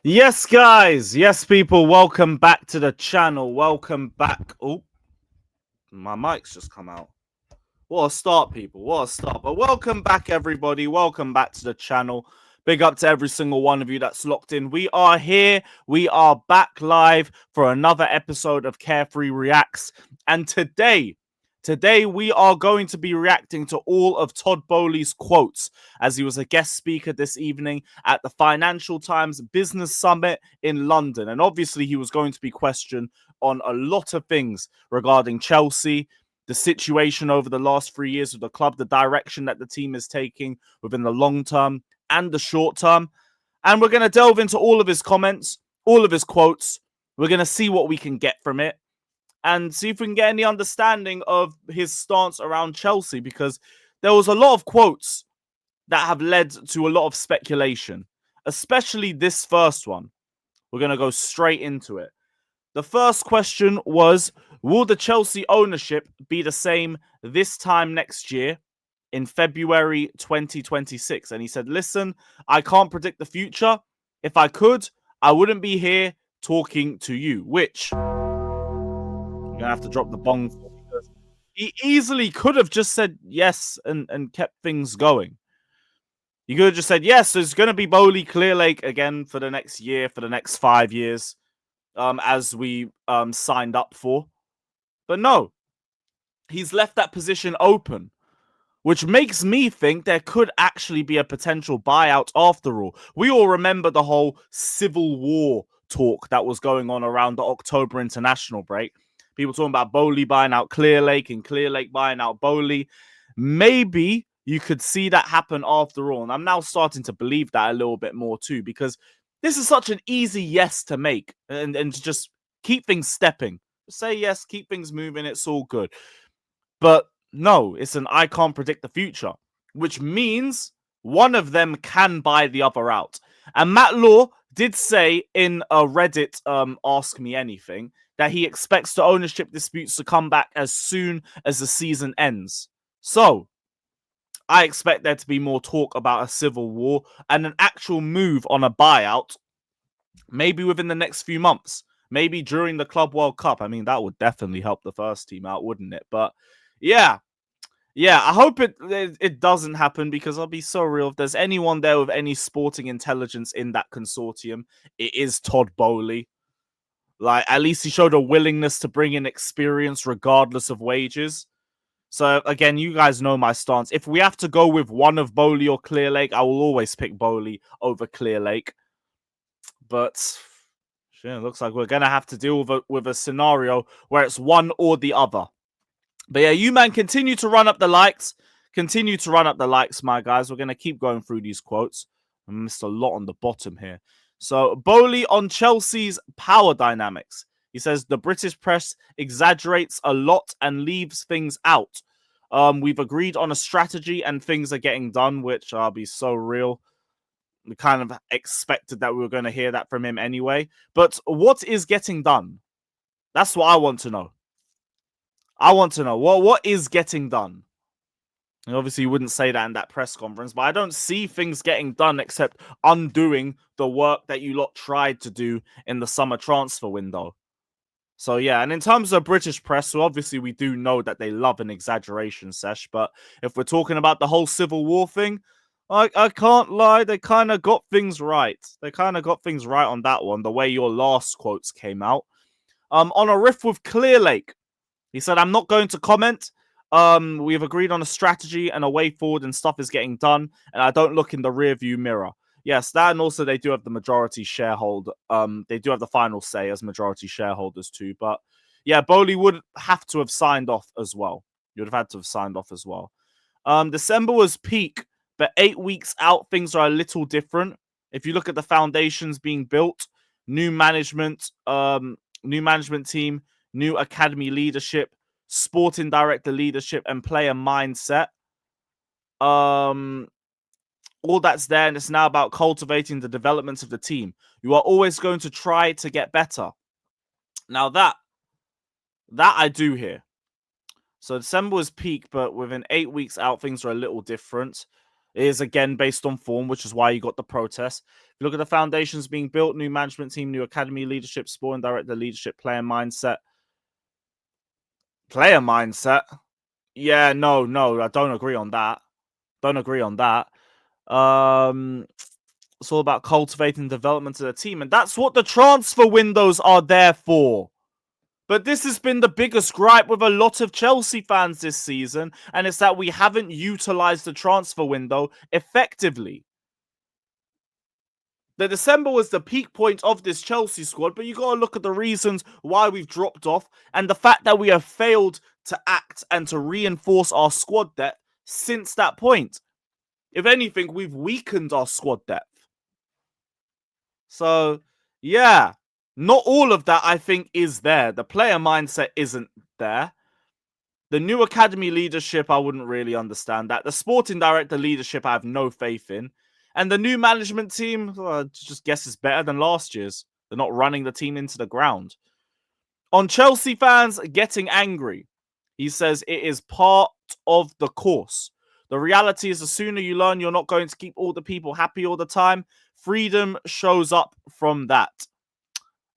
Yes, guys. Yes, people. Welcome back to the channel. Welcome back. Oh, my mic's just come out. What a start, people. What a start. But welcome back, everybody. Welcome back to the channel. Big up to every single one of you that's locked in. We are here. We are back live for another episode of Carefree Reacts. And today we are going to be reacting to all of Todd Boehly's quotes as he was a guest speaker this evening at the Financial Times Business Summit in London. And obviously he was going to be questioned on a lot of things regarding Chelsea, the situation over the last 3 years of the club, the direction that the team is taking within the long term and the short term. And we're going to delve into all of his comments, all of his quotes. We're going to see what we can get from it and see if we can get any understanding of his stance around Chelsea, because there was a lot of quotes that have led to a lot of speculation, especially this first one. We're going to go straight into it. The first question was, will the Chelsea ownership be the same this time next year in February 2026? And he said, listen, I can't predict the future. If I could, I wouldn't be here talking to you, which I'm going to have to drop the bong for, because he easily could have just said yes and kept things going. You could have just said, yes, there's going to be Boehly Clearlake again for the next year, for the next 5 years. As we signed up for. But no, he's left that position open, which makes me think there could actually be a potential buyout after all. We all remember the whole civil war talk that was going on around the October international break. People talking about Boehly buying out Clearlake and Clearlake buying out Boehly. Maybe you could see that happen after all. And I'm now starting to believe that a little bit more too, because this is such an easy yes to make and to just keep things stepping. Say yes, keep things moving, it's all good. But no, it's an I can't predict the future, which means one of them can buy the other out. And Matt Law did say in a Reddit Ask Me Anything that he expects the ownership disputes to come back as soon as the season ends. So I expect there to be more talk about a civil war and an actual move on a buyout, maybe within the next few months, maybe during the Club World Cup. I mean, that would definitely help the first team out, wouldn't it? But yeah, I hope it doesn't happen, because I'll be so real. If there's anyone there with any sporting intelligence in that consortium, it is Todd Boehly. Like, at least he showed a willingness to bring in experience regardless of wages. So again, you guys know my stance. If we have to go with one of Boehly or Clearlake, I will always pick Boehly over Clearlake. But yeah, it looks like we're gonna have to deal with a scenario where it's one or the other. But yeah, you man, continue to run up the likes. Continue to run up the likes, my guys. We're gonna keep going through these quotes. I missed a lot on the bottom here. So Boehly on Chelsea's power dynamics. He says the British press exaggerates a lot and leaves things out. We've agreed on a strategy and things are getting done, which I'll be so real. We kind of expected that we were going to hear that from him anyway. But what is getting done? That's what I want to know. I want to know what is getting done. And obviously, you wouldn't say that in that press conference, but I don't see things getting done except undoing the work that you lot tried to do in the summer transfer window. So yeah, and in terms of British press, so obviously we do know that they love an exaggeration, Sesh. But if we're talking about the whole Civil War thing, I can't lie, they kind of got things right. They kind of got things right on that one, the way your last quotes came out. On a riff with Clearlake, he said, I'm not going to comment. We've agreed on a strategy and a way forward, and stuff is getting done, and I don't look in the rear view mirror. Yes, that, and also they do have the majority shareholder. They do have the final say as majority shareholders too. But yeah, Boehly would have to have signed off as well. You would have had to have signed off as well. December was peak, but 8 weeks out, things are a little different. If you look at the foundations being built, new management team, new academy leadership, sporting director leadership, and player mindset. All that's there, and it's now about cultivating the development of the team. You are always going to try to get better. Now that I do hear. So December was peak, but within 8 weeks out, things are a little different. It is again based on form, which is why you got the protest. If you look at the foundations being built, new management team, new academy leadership, sporting director leadership, player mindset. Player mindset? Yeah, no, I don't agree on that. Don't agree on that. It's all about cultivating development of the team, and that's what the transfer windows are there for. But this has been the biggest gripe with a lot of Chelsea fans this season, and it's that we haven't utilized the transfer window effectively. The December was the peak point of this Chelsea squad, but you got to look at the reasons why we've dropped off and the fact that we have failed to act and to reinforce our squad depth since that point. If anything, we've weakened our squad depth. So, yeah, not all of that, I think, is there. The player mindset isn't there. The new academy leadership, I wouldn't really understand that. The sporting director leadership, I have no faith in. And the new management team, just guess is better than last year's. They're not running the team into the ground. On Chelsea fans getting angry, he says it is part of the course. The reality is the sooner you learn you're not going to keep all the people happy all the time, freedom shows up from that.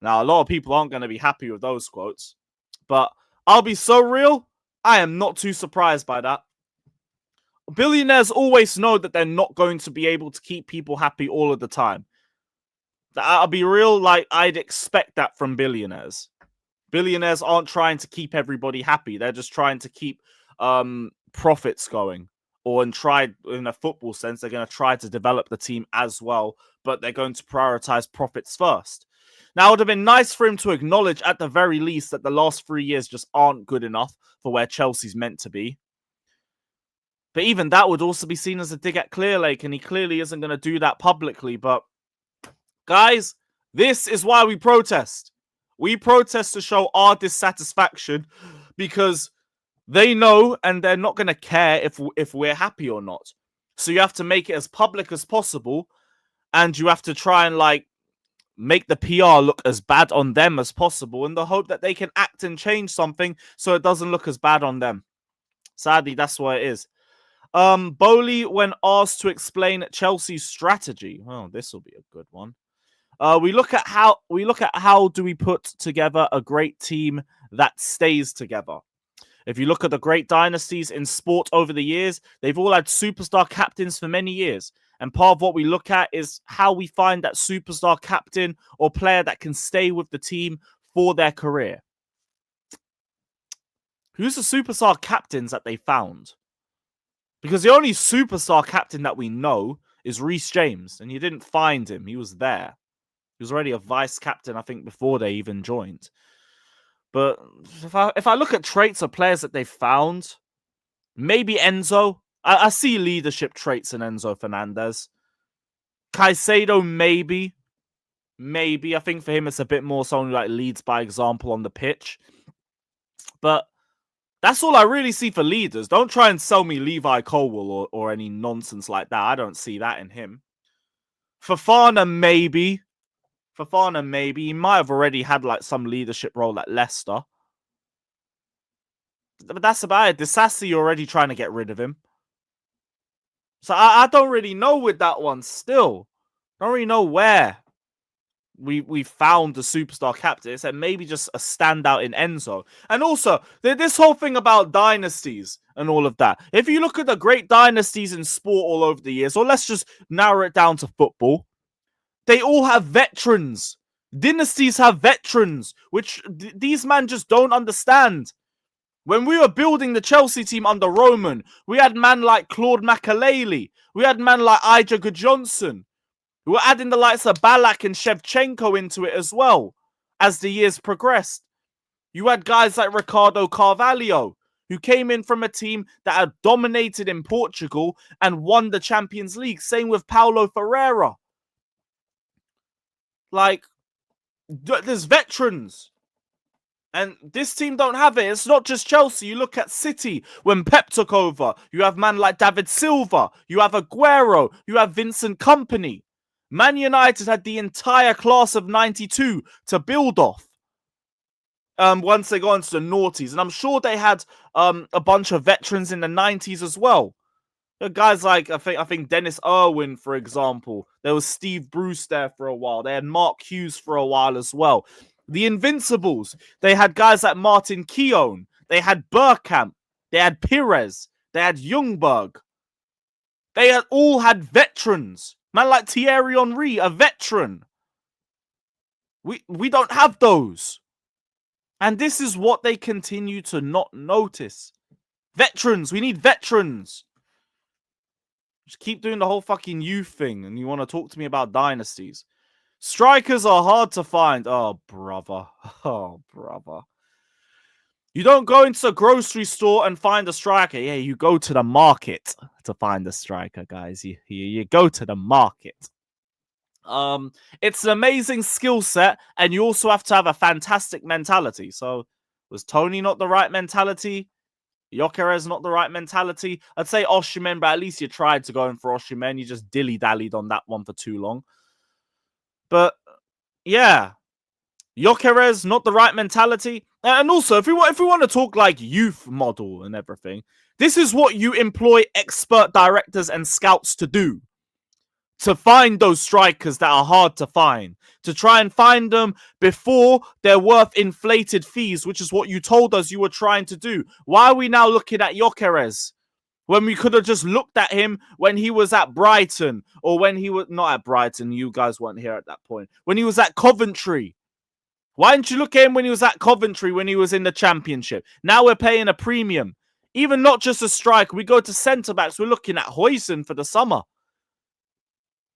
Now, a lot of people aren't going to be happy with those quotes, but I'll be so real, I am not too surprised by that. Billionaires always know that they're not going to be able to keep people happy all of the time. I'll be real, like, I'd expect that from billionaires. Billionaires aren't trying to keep everybody happy. They're just trying to keep profits going. Or in a football sense, they're going to try to develop the team as well, but they're going to prioritize profits first. Now, it would have been nice for him to acknowledge at the very least that the last 3 years just aren't good enough for where Chelsea's meant to be. But even that would also be seen as a dig at Clearlake, and he clearly isn't going to do that publicly. But guys, this is why we protest. We protest to show our dissatisfaction because they know and they're not going to care if we're happy or not. So you have to make it as public as possible, and you have to try and like make the PR look as bad on them as possible in the hope that they can act and change something so it doesn't look as bad on them. Sadly, that's what it is. Boehly, when asked to explain Chelsea's strategy, oh, this will be a good one. We look at how do we put together a great team that stays together. If you look at the great dynasties in sport over the years, they've all had superstar captains for many years. And part of what we look at is how we find that superstar captain or player that can stay with the team for their career. Who's the superstar captains that they found? Because the only superstar captain that we know is Reece James, and you didn't find him. He was there. He was already a vice captain, I think, before they even joined. But if I look at traits of players that they found, maybe Enzo. I see leadership traits in Enzo Fernandez. Caicedo, maybe. Maybe. I think for him, it's a bit more someone who like leads by example on the pitch. But that's all I really see for leaders. Don't try and sell me Levi Colwill or any nonsense like that. I don't see that in him. Fofana, maybe. He might have already had like some leadership role at Leicester. But that's about it. Disassi, you're already trying to get rid of him. So I don't really know with that one still. Don't really know where we found the superstar captain. It's maybe just a standout in Enzo. And also, this whole thing about dynasties and all of that. If you look at the great dynasties in sport all over the years, or let's just narrow it down to football, they all have veterans. Dynasties have veterans, which these men just don't understand. When we were building the Chelsea team under Roman, we had man like Claude Makelele. We had man like Ija Gudjohnsen. We were adding the likes of Ballack and Shevchenko into it as well as the years progressed. You had guys like Ricardo Carvalho, who came in from a team that had dominated in Portugal and won the Champions League. Same with Paulo Ferreira. Like, there's veterans. And this team don't have it. It's not just Chelsea. You look at City when Pep took over. You have man like David Silva. You have Aguero. You have Vincent Kompany. Man United had the entire class of 92 to build off. Once they got into the noughties. And I'm sure they had a bunch of veterans in the 90s as well. Guys like I think Dennis Irwin, for example. There was Steve Bruce there for a while. They had Mark Hughes for a while as well. The Invincibles. They had guys like Martin Keown. They had Burkamp. They had Pires. They had Ljungberg. They all had veterans. Man like Thierry Henry, a veteran. We don't have those. And this is what they continue to not notice. Veterans. We need veterans. Just keep doing the whole fucking youth thing, and you want to talk to me about dynasties. Strikers are hard to find. Oh, brother. Oh, brother. You don't go into a grocery store and find a striker. Yeah, you go to the market to find a striker, guys. You go to the market. It's an amazing skill set, and you also have to have a fantastic mentality. So, was Tony not the right mentality? Gyökeres not the right mentality. I'd say Osimhen, but at least you tried to go in for Osimhen. You just dilly-dallied on that one for too long. But yeah, Gyökeres not the right mentality. And also, if we want to talk like youth model and everything, this is what you employ expert directors and scouts to do. To find those strikers that are hard to find. To try and find them before they're worth inflated fees, which is what you told us you were trying to do. Why are we now looking at Gyökeres when we could have just looked at him when he was at Brighton, or when he was not at Brighton? You guys weren't here at that point. When he was at Coventry. Why didn't you look at him when he was at Coventry, when he was in the Championship? Now we're paying a premium. Even not just a striker. We go to centre-backs. We're looking at Huijsen for the summer.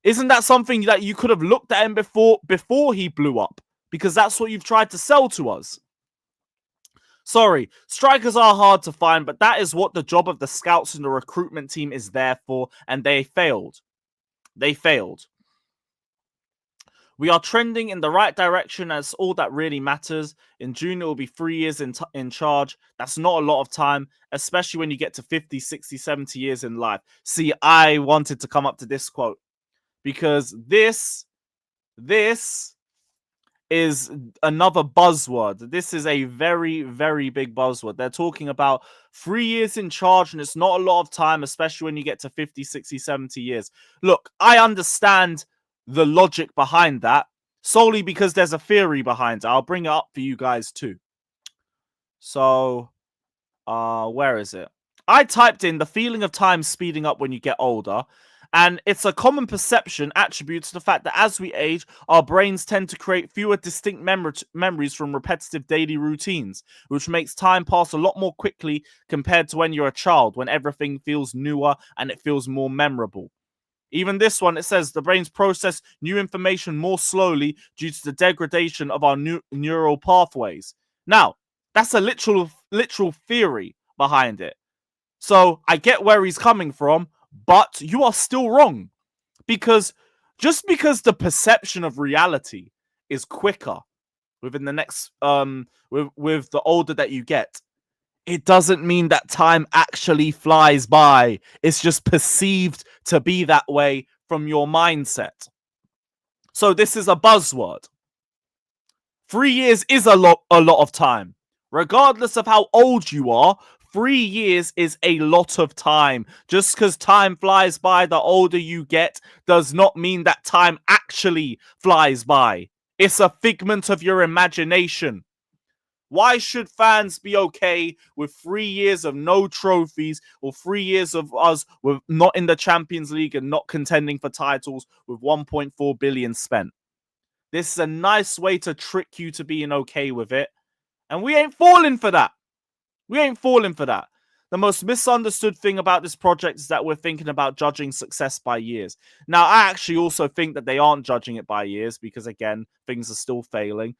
Isn't that something that you could have looked at him before he blew up? Because that's what you've tried to sell to us. Sorry, strikers are hard to find, but that is what the job of the scouts and the recruitment team is there for, and they failed. They failed. We are trending in the right direction. That's all that really matters. In June, it will be 3 years in charge. That's not a lot of time, especially when you get to 50, 60, 70 years in life. See, I wanted to come up to this quote. Because this is another buzzword. This is a very, very big buzzword. They're talking about 3 years in charge, and it's not a lot of time, especially when you get to 50, 60, 70 years. Look, I understand the logic behind that, solely because there's a theory behind it. I'll bring it up for you guys too. So, where is it? I typed in the feeling of time speeding up when you get older. And it's a common perception attributed to the fact that as we age, our brains tend to create fewer distinct memories from repetitive daily routines, which makes time pass a lot more quickly compared to when you're a child, when everything feels newer and it feels more memorable. Even this one, it says the brains process new information more slowly due to the degradation of our neural pathways. Now, that's a literal theory behind it. So I get where he's coming from, but you are still wrong. Because just because the perception of reality is quicker within the next with the older that you get, it doesn't mean that time actually flies by. It's just perceived to be that way from your mindset. So this is a buzzword. 3 years is a lot of time. Regardless of how old you are, 3 years is a lot of time. Just because time flies by the older you get does not mean that time actually flies by. It's a figment of your imagination. Why should fans be okay with 3 years of no trophies, or 3 years of us with not in the Champions League and not contending for titles with 1.4 billion spent? This is a nice way to trick you to being okay with it. And we ain't falling for that. We ain't falling for that. The most misunderstood thing about this project is that we're thinking about judging success by years. Now, I actually also think that they aren't judging it by years because, again, things are still failing.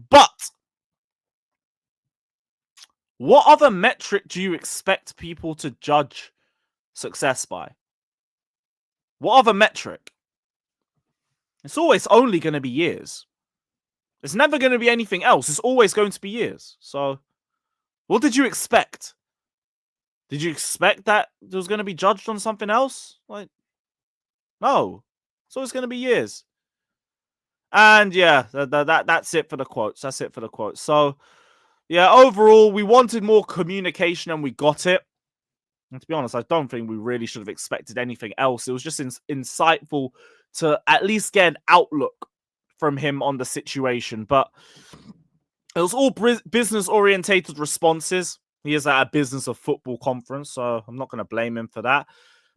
But what other metric do you expect people to judge success by? What other metric? It's always only going to be years. It's never going to be anything else. It's always going to be years. So, what did you expect? Did you expect that it was going to be judged on something else? Like, no. It's always going to be years. And yeah, that's it for the quotes. That's it for the quotes. So, yeah, overall, we wanted more communication and we got it. And to be honest, I don't think we really should have expected anything else. It was just insightful to at least get an outlook from him on the situation. But it was all business-orientated responses. He is at a business of football conference, so I'm not going to blame him for that.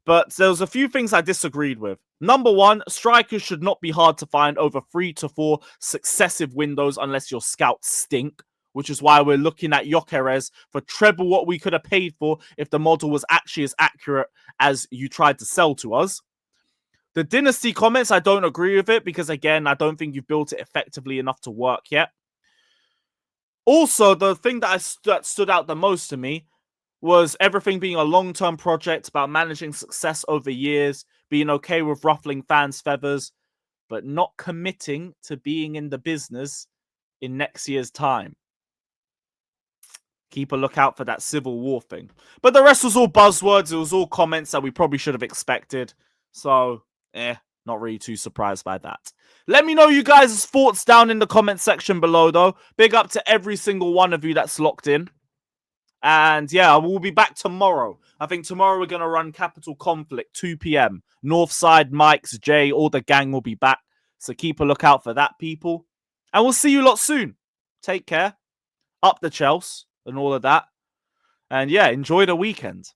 But there was a few things I disagreed with. Number one, strikers should not be hard to find over 3 to 4 successive windows unless your scouts stink, which is why we're looking at Gyökeres for treble what we could have paid for if the model was actually as accurate as you tried to sell to us. The dynasty comments, I don't agree with it because, again, I don't think you've built it effectively enough to work yet. Also, the thing that stood out the most to me was everything being a long-term project about managing success over years, being okay with ruffling fans' feathers, but not committing to being in the business in next year's time. Keep a lookout for that civil war thing. But the rest was all buzzwords. It was all comments that we probably should have expected. So, not really too surprised by that. Let me know you guys' thoughts down in the comment section below, though. Big up to every single one of you that's locked in. And yeah, we'll be back tomorrow. I think tomorrow we're going to run Capital Conflict, 2 p.m. Northside, Mike's, Jay, all the gang will be back. So keep a lookout for that, people. And we'll see you lot soon. Take care. Up the Chelsea and all of that. And yeah, enjoy the weekend.